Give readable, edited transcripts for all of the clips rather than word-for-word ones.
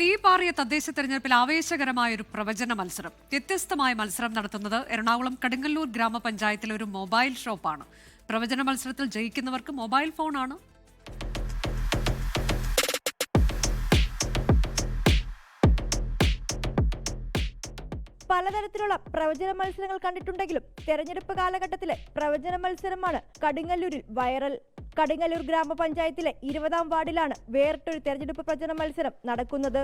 തീപാറിയ തദ്ദേശ തെരഞ്ഞെടുപ്പിൽ ആവേശകരമായ ഒരു പ്രവചന മത്സരം. വ്യത്യസ്തമായ മത്സരം നടത്തുന്നത് എറണാകുളം കടുങ്ങല്ലൂർ ഗ്രാമപഞ്ചായത്തിലെ ഒരു മൊബൈൽ ഷോപ്പാണ്. പ്രവചന മത്സരത്തിൽ ജയിക്കുന്നവർക്ക് മൊബൈൽ ഫോണാണ്. പലതരത്തിലുള്ള പ്രവചന മത്സരങ്ങൾ കണ്ടിട്ടുണ്ടെങ്കിലും തെരഞ്ഞെടുപ്പ് കാലഘട്ടത്തിലെ പ്രവചന മത്സരമാണ് കടുങ്ങല്ലൂരിൽ വൈറൽ. കടുങ്ങല്ലൂർ ഗ്രാമപഞ്ചായത്തിലെ 20-ാം വാർഡിലാണ് വേറിട്ടൊരു തെരഞ്ഞെടുപ്പ് പ്രവചന മത്സരം നടക്കുന്നത്.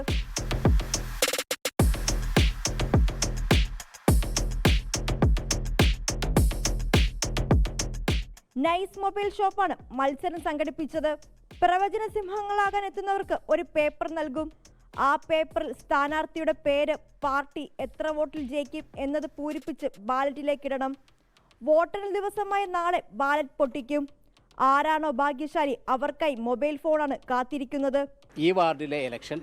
നൈസ് മൊബൈൽ ഷോപ്പാണ് മത്സരം സംഘടിപ്പിച്ചത്. പ്രവചന സിംഹങ്ങളാകാൻ എത്തുന്നവർക്ക് ഒരു പേപ്പർ നൽകും. ആ പേപ്പറിൽ സ്ഥാനാർത്ഥിയുടെ പേര്, പാർട്ടി, എത്ര വോട്ടിൽ ജയിക്കും എന്നത് പൂരിപ്പിച്ച് ബാലറ്റിലേക്കിടണം. വോട്ടെണ്ണൽ ദിവസമായ നാളെ ബാലറ്റ് പൊട്ടിക്കും. ആരാണോ ഭാഗ്യശാലി അവർക്കായി മൊബൈൽ ഫോണാണ് കാത്തിരിക്കുന്നത്. ഈ വാർഡിലെ ഇലക്ഷൻ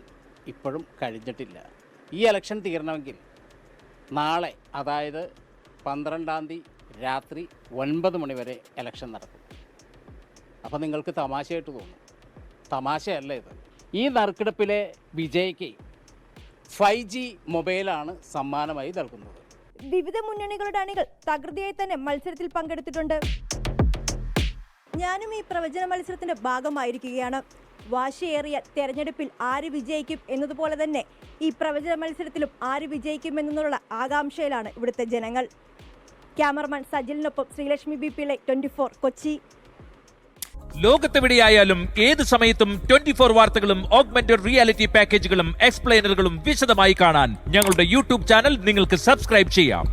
ഇപ്പോഴും കഴിഞ്ഞിട്ടില്ല. ഈ ഇലക്ഷൻ തീരണമെങ്കിൽ നാളെ, അതായത് 12-ാം തീയതി രാത്രി 9 മണി വരെ ഇലക്ഷൻ നടക്കും. അപ്പോൾ നിങ്ങൾക്ക് തമാശയായിട്ട് തോന്നും. തമാശയല്ല ഇത്. ഈ നറുക്കെടുപ്പിലെ വിജയിക്ക് 5G മൊബൈലാണ് സമ്മാനമായി നൽകുന്നത്. വിവിധ മുന്നണികളുടെ അണികൾ തകൃതിയായി തന്നെ മത്സരത്തിൽ പങ്കെടുത്തിട്ടുണ്ട്. ഞാനും ഈ പ്രവചന മത്സരത്തിന്റെ ഭാഗമായിരിക്കുകയാണ്. വാശിയേറിയ തെരഞ്ഞെടുപ്പിൽ ആര് വിജയിക്കും എന്നതുപോലെ തന്നെ ഈ പ്രവചന മത്സരത്തിലും ആര് വിജയിക്കും എന്നുള്ള ആകാംക്ഷയിലാണ് ഇവിടുത്തെ ജനങ്ങൾ. ക്യാമറമാൻ സജിലിനൊപ്പം ശ്രീലക്ഷ്മി ബി പിള്ളെ, 24 കൊച്ചി. ലോകത്തെവിടെയായാലും ഏത് സമയത്തും 24 വാർത്തകളും ഓഗ്മെന്റഡ് റിയാലിറ്റി പാക്കേജുകളും എക്സ്പ്ലെയിനറുകളും വിശദമായി കാണാൻ ഞങ്ങളുടെ യൂട്യൂബ് ചാനൽ നിങ്ങൾക്ക് സബ്സ്ക്രൈബ് ചെയ്യാം.